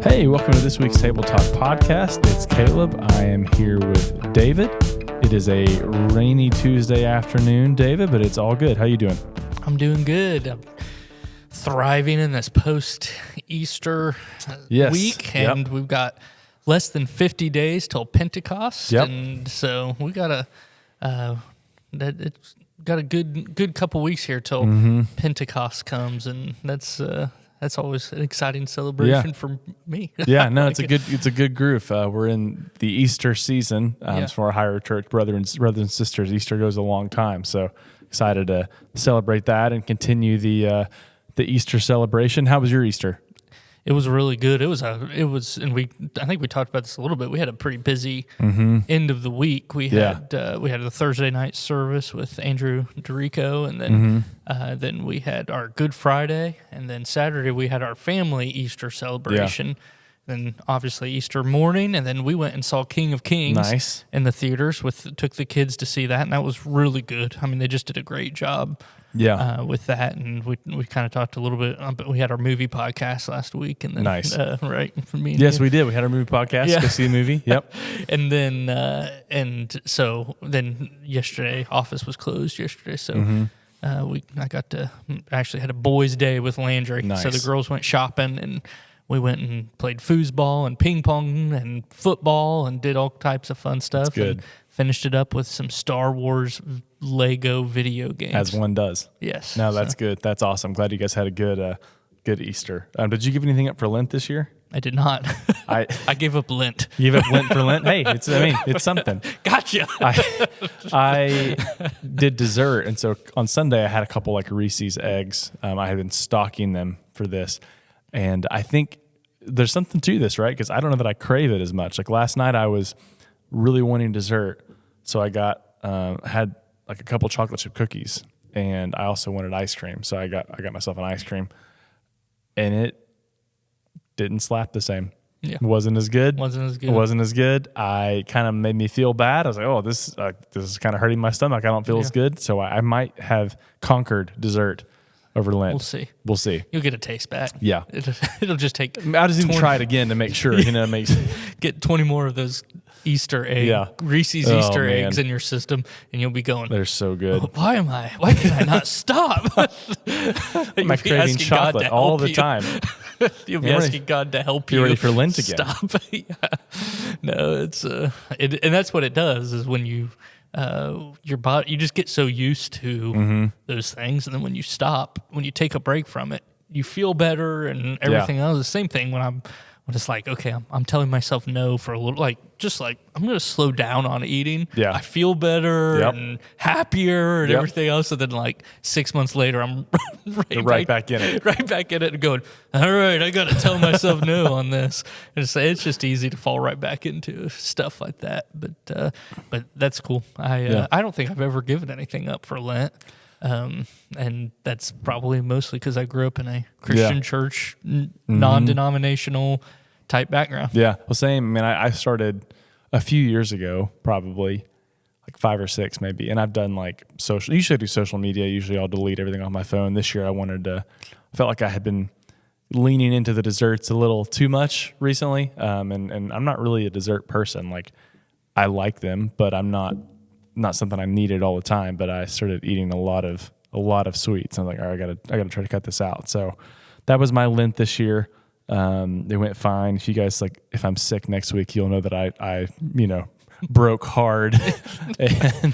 Hey, welcome to this week's Table Talk podcast. It's Caleb. I am here with David. It is a rainy Tuesday afternoon, David, but it's all good. How you doing? I'm doing good. I'm thriving in this post-Easter week, and we've got less than 50 days till Pentecost, and so we got it's got a good couple weeks here till Pentecost comes, and that's always an exciting celebration for me. Yeah, no, it's a good groove. We're in the Easter season. For our higher church brothers and sisters, Easter goes a long time, so excited to celebrate that and continue the Easter celebration. How was your Easter? It was really good. I think we talked about this a little bit. We had a pretty busy end of the week. We had a Thursday night service with Andrew Dorico, and then we had our Good Friday, and then Saturday we had our family Easter celebration. Then obviously Easter morning, and then we went and saw King of Kings in the theaters. Took the kids to see that, and that was really good. I mean, they just did a great job. With that, and we kind of talked a little bit. But we had our movie podcast last week, and then right for me. Yes, we did. We had our movie podcast. Go see a movie. Yep. And then so yesterday, office was closed yesterday, so I actually had a boys' day with Landry. Nice. So the girls went shopping, and we went and played foosball and ping pong and football and did all types of fun stuff. That's good. And finished it up with some Star Wars Lego video games. As one does. Yes. No, that's good. That's awesome. Glad you guys had a good Easter. Did you give anything up for Lent this year? I did not. I gave up Lent. You gave up Lent for Lent? Hey, it's something. Gotcha. I did dessert, and so on Sunday I had a couple like Reese's eggs. I had been stocking them for this, and I think there's something to this, right? Because I don't know that I crave it as much. Like last night I was really wanting dessert, so I had like a couple chocolate chip cookies, and I also wanted ice cream, so I got myself an ice cream, and it didn't slap the same. Yeah. It wasn't as good. It wasn't as good. I kind of made me feel bad. I was like, oh, this is kind of hurting my stomach. I don't feel as good, so I might have conquered dessert over Lent. We'll see. You'll get a taste back. Yeah. It'll just take... I'll just even try it again to make sure. Get 20 more of those Easter eggs, Reese's Easter eggs in your system, and you'll be going, they're so good. Oh, why can I not stop? I'm craving chocolate all the time. You'll be asking God to help you. You're ready for Lent again. Stop. No, it's and that's what it does is when you your body, you just get so used to those things, and then when you take a break from it, you feel better and everything else. The same thing when it's like, okay, I'm telling myself no for a little, I'm going to slow down on eating. Yeah. I feel better and happier and everything else. And then like 6 months later, I'm right back in it. Right back in it and going, all right, I got to tell myself no on this. And it's just easy to fall right back into stuff like that. But that's cool. I don't think I've ever given anything up for Lent. And that's probably mostly because I grew up in a Christian church, non-denominational type background. Yeah, well, same. I mean, I started a few years ago, probably like 5 or 6 maybe, and I've done like social. Usually I do social media. Usually I'll delete everything off my phone. This year I felt like I had been leaning into the desserts a little too much recently, and I'm not really a dessert person. Like I like them, but I'm not something I needed all the time, but I started eating a lot of sweets. I'm like, all right, I gotta try to cut this out. So that was my Lent this year. It went fine. If I'm sick next week, you'll know that I broke hard and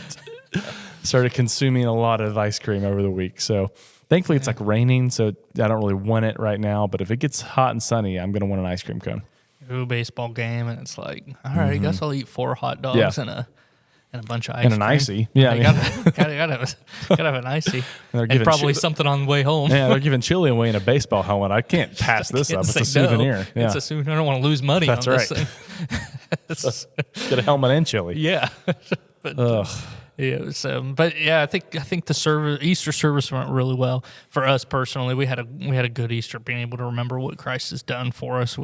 started consuming a lot of ice cream over the week. So thankfully it's like raining, so I don't really want it right now, but if it gets hot and sunny, I'm going to want an ice cream cone. A baseball game, and it's like, all right, I guess I'll eat 4 hot dogs and a bunch of ice cream. And an icy. Yeah. Gotta have an icy. And probably something on the way home. Yeah, they're giving chili away in a baseball helmet. I can't pass this up. It's a souvenir. No. It's a souvenir. I don't want to lose money on this thing. Get a helmet and chili. Yeah. But I think the Easter service went really well for us personally. We had a good Easter, being able to remember what Christ has done for us.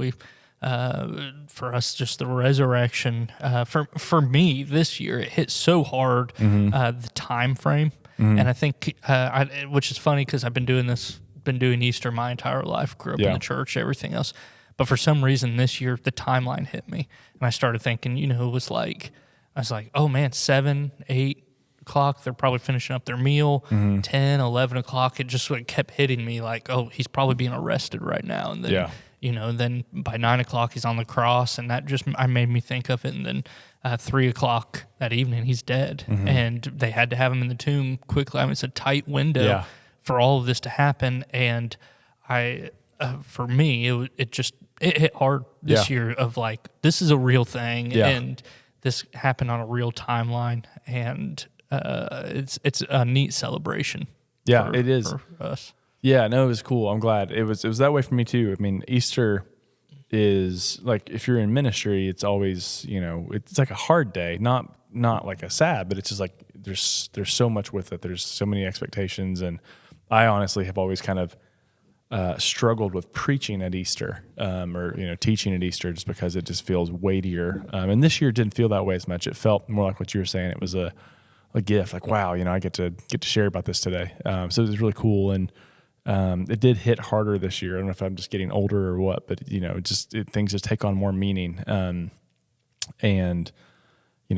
For us, just the resurrection. For me this year, it hit so hard the time frame, and I think which is funny because I've been doing Easter my entire life. Grew up in the church, everything else, But for some reason this year, the timeline hit me. And I started thinking, it was like, I was like, oh man, 7, 8 o'clock, they're probably finishing up their meal. 10, 11 o'clock, it just kept hitting me like, oh, he's probably being arrested right now. And then, then by 9 o'clock, he's on the cross. And that I made me think of it. And then 3 o'clock that evening, he's dead. And they had to have him in the tomb quickly. I mean, it's a tight window for all of this to happen. And for me, it hit hard this year of like, this is a real thing. And this happened on a real timeline. And it's a neat celebration. Yeah, it is for us. Yeah, no, it was cool. I'm glad it was that way for me too. I mean, Easter is like, if you're in ministry, it's always, it's like a hard day, not like a sad, but it's just like there's so much with it. There's so many expectations, and I honestly have always kind of struggled with preaching at Easter, or teaching at Easter, just because it just feels weightier. And this year it didn't feel that way as much. It felt more like what you were saying. It was a gift, like, wow, I get to share about this today. So it was really cool, and it did hit harder this year. I don't know if I'm just getting older or what, but things just take on more meaning. And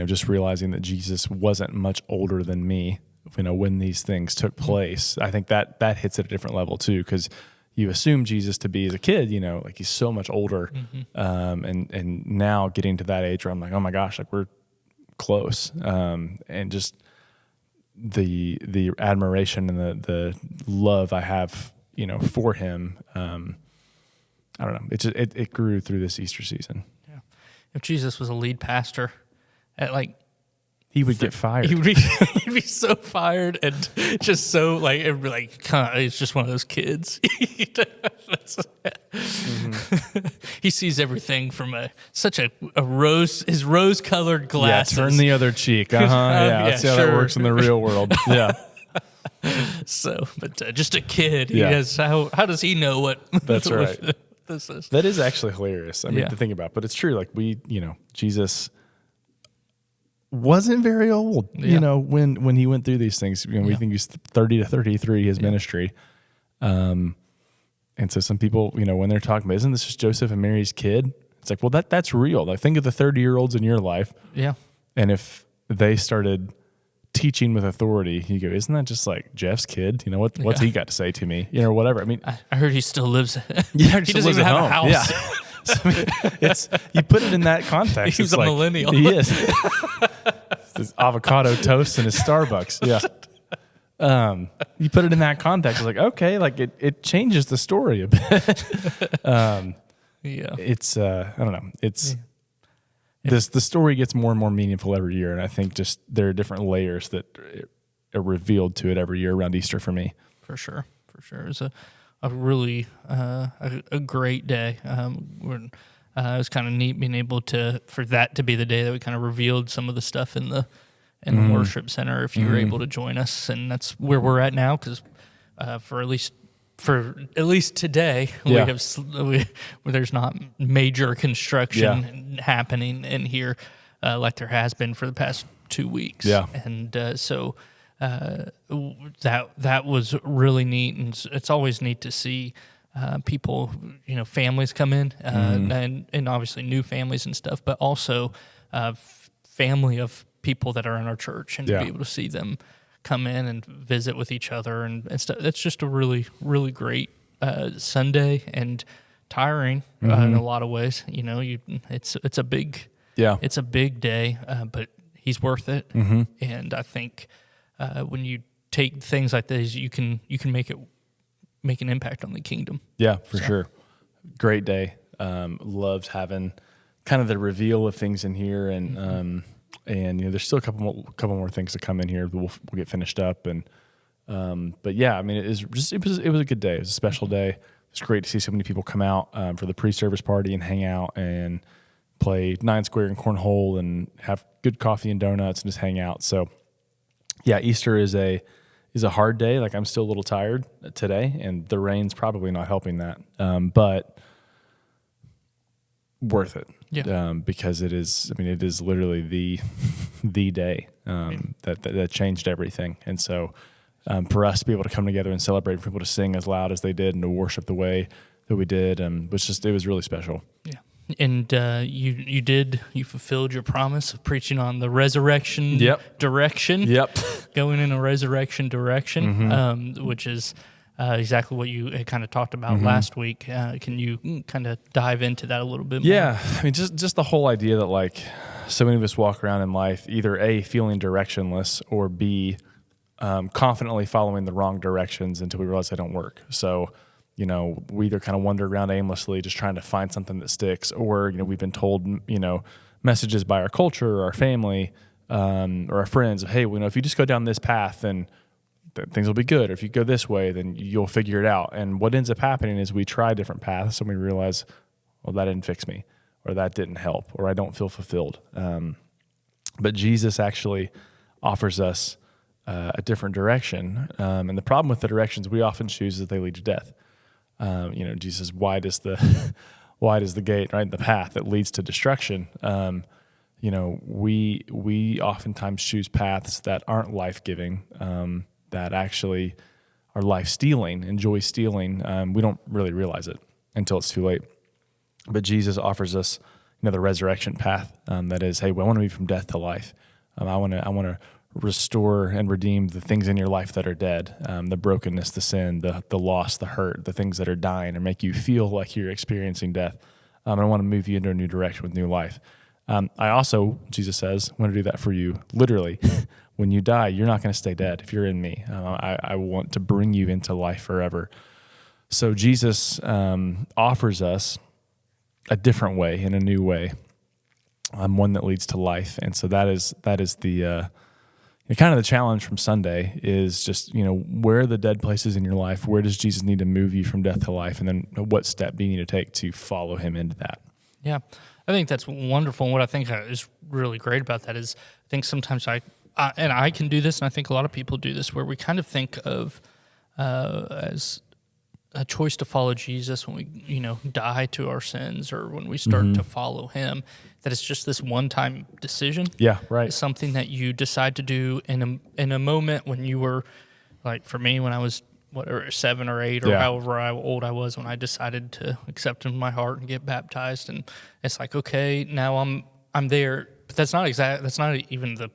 just realizing that Jesus wasn't much older than me, when these things took place. I think that hits at a different level too, because you assume Jesus to be as a kid, like he's so much older. And now getting to that age where I'm like, oh my gosh, like we're close. And just the admiration and the love I have, for him. I don't know. It grew through this Easter season. Yeah. If Jesus was a lead pastor at he would get fired. He'd be so fired, and just so it'd be like, it's just one of those kids. He sees everything from such a rose-colored glasses. Yeah, turn the other cheek. Yeah, let's see how that works in the real world. Yeah. So, but just a kid. He has, how does he know what? That's right. This is. That is actually hilarious. I mean, to think about, but it's true. Like Jesus wasn't very old, when he went through these things. We think he's 30 to 33, his ministry. And so some people, when they're talking about, isn't this just Joseph and Mary's kid? It's like, well, that's real. Like, think of the 30-year-olds in your life. Yeah. And if they started teaching with authority, you go, isn't that just like Jeff's kid? What's he got to say to me? Or whatever. I mean, I heard he still lives. Yeah, he doesn't even have a house. Yeah. So, I mean, you put it in that context. He's a millennial. He is. His avocado toast and his Starbucks. Yeah. You put it in that context, it's like, okay, like it changes the story a bit. It's I don't know. It's the story gets more and more meaningful every year, and I think just there are different layers that are revealed to it every year around Easter for me. For sure. It's a really a great day. It was kind of neat being able for that to be the day that we kind of revealed some of the stuff in the worship center. If you were able to join us, and that's where we're at now, because for at least today, there's not major construction happening in here like there has been for the past 2 weeks. Yeah, and so. That was really neat, and it's always neat to see people, families come in, and obviously new families and stuff, but also family of people that are in our church, and to be able to see them come in and visit with each other and stuff. It's just a really, really great Sunday, and tiring in a lot of ways. It's a big day, but he's worth it, and I think. When you take things like this, you can make an impact on the kingdom. Yeah, for sure. Great day. Loved having kind of the reveal of things in here, and there's still a couple more things to come in here. We'll get finished up, and but yeah, I mean, it was a good day. It was a special day. It's great to see so many people come out for the pre-service party and hang out and play 9 Square and cornhole and have good coffee and donuts and just hang out. So. Yeah, Easter is a hard day. Like, I'm still a little tired today, and the rain's probably not helping that. But worth it. Yeah. Because it is. I mean, it is literally the day that changed everything. And so, for us to be able to come together and celebrate, for people to sing as loud as they did, and to worship the way that we did, and it was really special. Yeah. And you fulfilled your promise of preaching on the resurrection direction. Yep. Going in a resurrection direction, which is exactly what you had kind of talked about last week. Can you kind of dive into that a little bit more? Yeah. I mean, just the whole idea that like so many of us walk around in life either A, feeling directionless, or B, confidently following the wrong directions until we realize they don't work. So, we either kind of wander around aimlessly just trying to find something that sticks, or, we've been told, messages by our culture or our family or our friends of, hey, if you just go down this path, then things will be good. Or if you go this way, then you'll figure it out. And what ends up happening is we try different paths and we realize, well, that didn't fix me, or that didn't help, or I don't feel fulfilled. But Jesus actually offers us a different direction. And the problem with the directions we often choose is they lead to death. Jesus, wide is the gate, right? The path that leads to destruction. We oftentimes choose paths that aren't life-giving, that actually are life-stealing and joy-stealing. We don't really realize it until it's too late. But Jesus offers us, the resurrection path. That is, hey, I want to move from death to life. I want to restore and redeem the things in your life that are dead, the brokenness, the sin, the loss, the hurt, the things that are dying, and make you feel like you're experiencing death. I want to move you into a new direction with new life. I also, Jesus says, want to do that for you. Literally, when you die, you're not going to stay dead if you're in me. I want to bring you into life forever. So Jesus offers us a different way, in a new way, one that leads to life. And so that is the kind of the challenge from Sunday is just, where are the dead places in your life? Where does Jesus need to move you from death to life? And then what step do you need to take to follow him into that? Yeah, I think that's wonderful. And what I think is really great about that is I think sometimes I can do this, and I think a lot of people do this, where we kind of think of as a choice to follow Jesus when we, die to our sins, or when we start to follow him, that it's just this one-time decision. Yeah, right. It's something that you decide to do in a moment when you were, like for me, when I was 7 or 8 or however old I was when I decided to accept him in my heart and get baptized. And it's like, okay, now I'm there, but that's not even the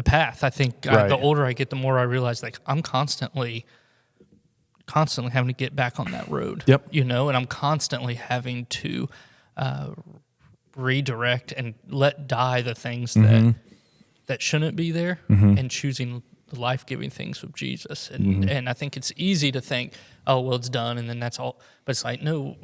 path. I think the older I get, the more I realize, like, I'm constantly having to get back on that road. Yep. And I'm constantly having to redirect and let die the things that shouldn't be there, and choosing the life-giving things of Jesus. And I think it's easy to think, oh, well, it's done, and then that's all. But it's like, no,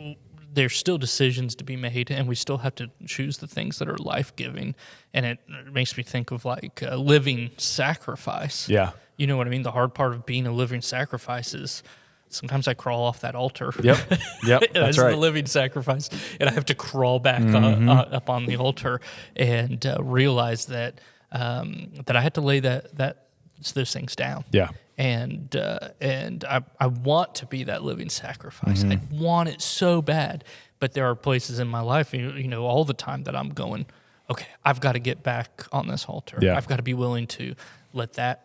there's still decisions to be made, and we still have to choose the things that are life-giving. And it makes me think of like a living sacrifice. Yeah. You know what I mean? The hard part of being a living sacrifice is sometimes I crawl off that altar. Yep. That's right. The living sacrifice, and I have to crawl back up on the altar and realize that I had to lay those things down. Yeah. And I want to be that living sacrifice. I want it so bad, but there are places in my life, all the time that I'm going, okay, I've got to get back on this altar. Yeah. I've got to be willing to let that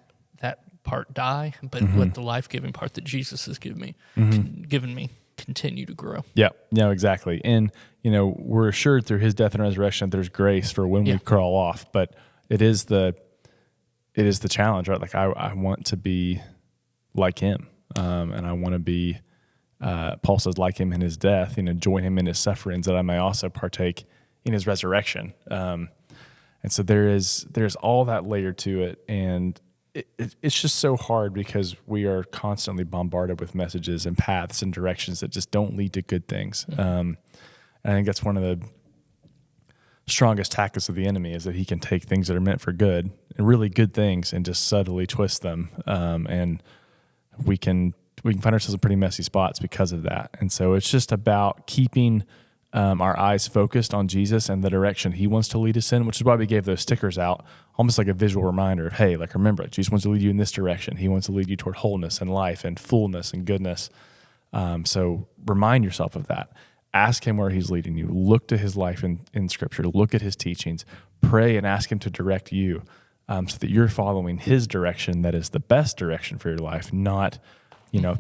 part die, but let the life-giving part that Jesus has given me continue to grow. Yeah, no, exactly. And, we're assured through his death and resurrection that there's grace for when we crawl off, but it is the challenge, right? Like I want to be like him, and I want to be, Paul says, like him in his death, join him in his sufferings, that I may also partake in his resurrection. And so there's all that layer to it, and it's just so hard because we are constantly bombarded with messages and paths and directions that just don't lead to good things. And I think that's one of the strongest tactics of the enemy, is that he can take things that are meant for good and really good things and just subtly twist them. And we can find ourselves in pretty messy spots because of that. And so it's just about keeping our eyes focused on Jesus and the direction he wants to lead us in, which is why we gave those stickers out, almost like a visual reminder of, hey, like, remember, Jesus wants to lead you in this direction. He wants to lead you toward wholeness and life and fullness and goodness. So remind yourself of that. Ask him where he's leading you. Look to his life in Scripture. Look at his teachings. Pray and ask him to direct you, so that you're following his direction that is the best direction for your life, not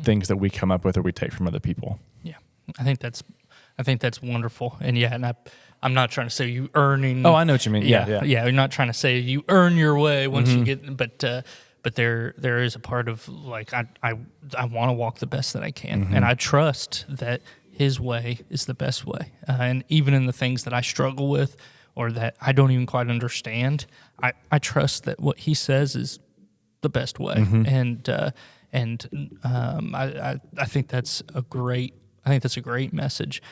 things that we come up with or we take from other people. Yeah. I think that's wonderful. And I'm not trying to say you earning. Oh, I know what you mean. Yeah. You're not trying to say you earn your way once you get, but there is a part of like I want to walk the best that I can, and I trust that His way is the best way. And even in the things that I struggle with or that I don't even quite understand, I trust that what He says is the best way. And I think that's a great message.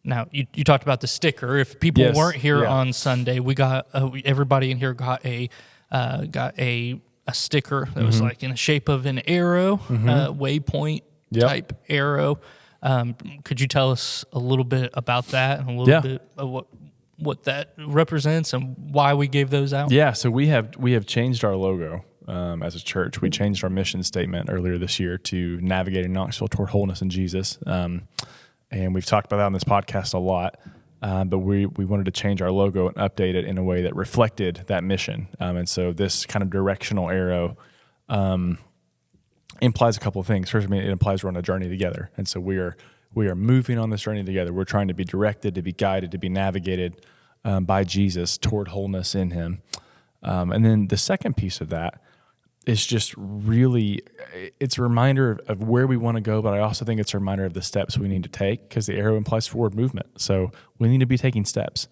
Now, you talked about the sticker. If people weren't here on Sunday, we got everybody in here got a sticker that was like in the shape of an arrow, waypoint type arrow. Could you tell us a little bit about that and a little bit of what that represents and why we gave those out? Yeah, so we have changed our logo as a church. We changed our mission statement earlier this year to navigating Knoxville toward wholeness in Jesus. And we've talked about that on this podcast a lot, but we wanted to change our logo and update it in a way that reflected that mission. And so this kind of directional arrow implies a couple of things. First, it implies we're on a journey together. And so we are moving on this journey together. We're trying to be directed, to be guided, to be navigated by Jesus toward wholeness in Him. And then the second piece of that is just really, it's a reminder of where we want to go, but I also think it's a reminder of the steps we need to take, because the arrow implies forward movement. So we need to be taking steps.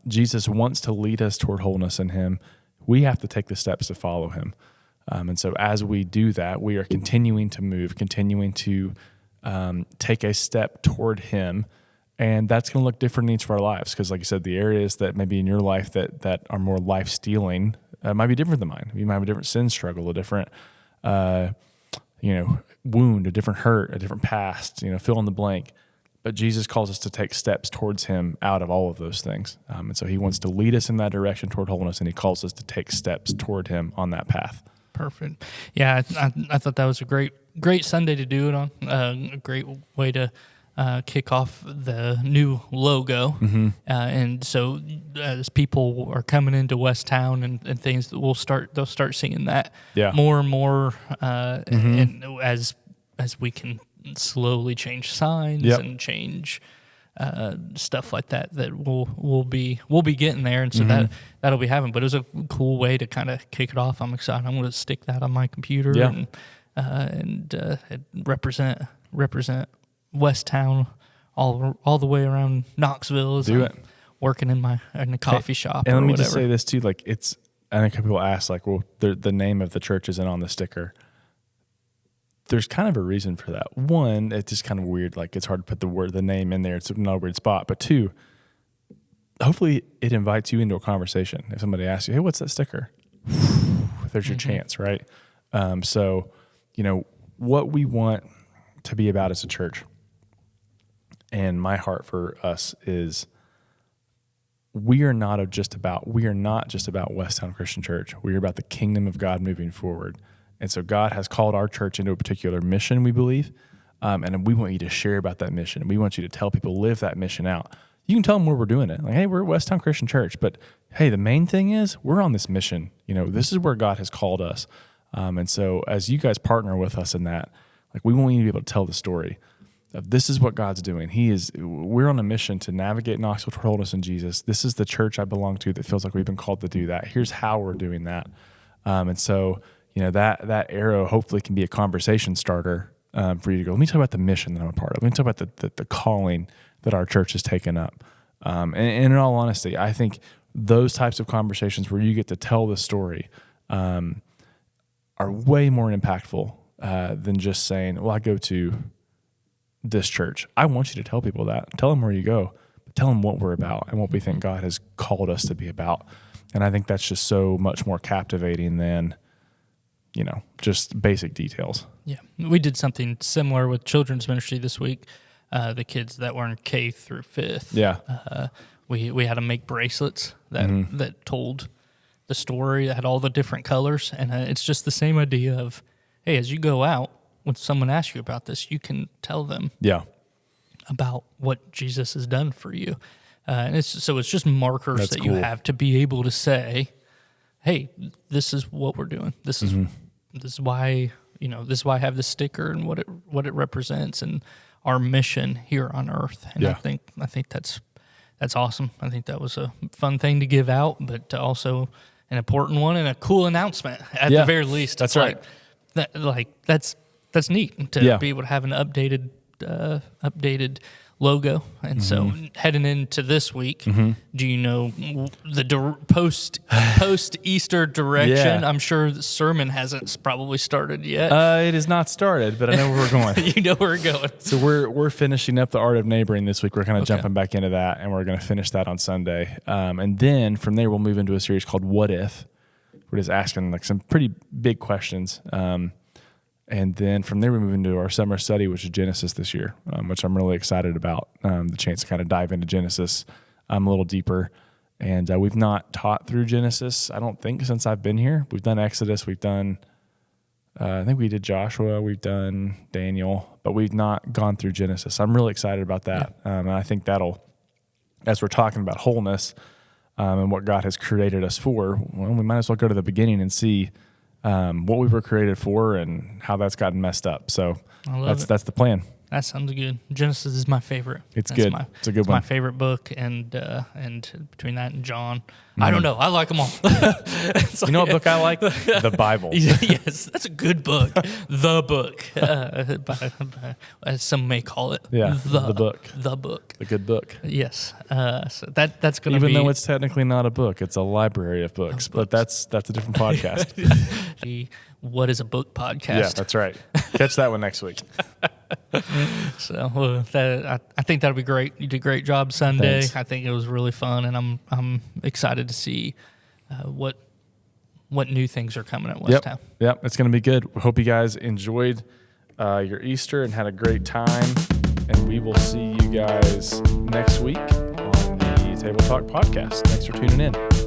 Jesus wants to lead us toward wholeness in Him. We have to take the steps to follow Him. And so as we do that, we are continuing to move, continuing to take a step toward Him. And that's going to look different in each of our lives, because like you said, the areas that maybe in your life that are more life-stealing might be different than mine. You might have a different sin struggle, a different wound, a different hurt, a different past, fill in the blank. But Jesus calls us to take steps towards Him out of all of those things. And so He wants to lead us in that direction toward wholeness, and He calls us to take steps toward Him on that path. Perfect. Yeah, I thought that was a great Sunday to do it on. A great way to kick off the new logo. And so as people are coming into West Towne and things, they'll start seeing that more and more. And as we can slowly change signs and change stuff like that we'll be getting there. And so that'll be happening. But it was a cool way to kind of kick it off. I'm excited. I'm going to stick that on my computer and represent West Towne all the way around Knoxville as I'm working in a coffee shop. And or let me whatever. just say this too, like I think people ask, like, well, the name of the church isn't on the sticker. There's kind of a reason for that. One, it's just kind of weird. Like, it's hard to put the name in there. It's not a weird spot. But two, hopefully it invites you into a conversation. If somebody asks you, hey, what's that sticker? There's your chance, right? So, what we want to be about as a church, and my heart for us is we are not just about West Towne Christian Church. We are about the kingdom of God moving forward. And so God has called our church into a particular mission, we believe, and we want you to share about that mission. We want you to tell people, live that mission out. You can tell them where we're doing it. Like, hey, we're at West Towne Christian Church, but hey, the main thing is we're on this mission. This is where God has called us. And so as you guys partner with us in that, like, we want you to be able to tell the story of this is what God's doing. We're on a mission to navigate Knoxville toward wholeness in Jesus. This is the church I belong to that feels like we've been called to do that. Here's how we're doing that. And so, that arrow hopefully can be a conversation starter for you to go, let me talk about the mission that I'm a part of. Let me talk about the calling that our church has taken up. And in all honesty, I think those types of conversations where you get to tell the story are way more impactful than just saying, well, I go to this church. I want you to tell people that. Tell them where you go, but tell them what we're about and what we think God has called us to be about. And I think that's just so much more captivating than, just basic details. Yeah. We did something similar with children's ministry this week. The kids that were in K through 5th. Yeah. We had them make bracelets that told the story, that had all the different colors. And it's just the same idea of, hey, as you go out, when someone asks you about this, you can tell them about what Jesus has done for you. And it's just markers That's that cool. You have to be able to say, hey, this is what we're doing. This is why, this is why I have this sticker and what it represents and our mission here on earth. And Yeah. I think that's awesome. I think that was a fun thing to give out, but also an important one and a cool announcement at the very least. That's right. That's neat to be able to have an updated logo. And so heading into this week, do you know the post Easter direction? Yeah. I'm sure the sermon hasn't probably started yet. It is not started, but I know where we're going. You know where we're going. So we're finishing up the Art of Neighboring this week. We're kind of jumping back into that, and we're going to finish that on Sunday. And then from there, we'll move into a series called What If? We're just asking like some pretty big questions. And then from there, we move into our summer study, which is Genesis this year, which I'm really excited about. The chance to kind of dive into Genesis a little deeper. And we've not taught through Genesis, I don't think, since I've been here. We've done Exodus. We've done, I think we did Joshua. We've done Daniel. But we've not gone through Genesis. I'm really excited about that. Yeah. And I think that'll, as we're talking about wholeness and what God has created us for, well, we might as well go to the beginning and see what we were created for and how that's gotten messed up. So that's the plan. That sounds good. Genesis is my favorite. It's good. It's a good one. My favorite book, and between that and John, I don't know. I like them all. You know what book I like? The Bible. Yes, that's a good book. The book, as some may call it. Yeah, the book. The book. The good book. Yes. So that's going to be. Even though it's technically not a book, it's a library of books. But that's a different podcast. The What is a Book podcast. Yeah, that's right. Catch that one next week. So I think that'll be great. You did a great job Sunday. Thanks. I think it was really fun, and I'm excited to see what new things are coming at Westtown. Yep, it's going to be good. We hope you guys enjoyed your Easter and had a great time. And we will see you guys next week on the Table Talk podcast. Thanks for tuning in.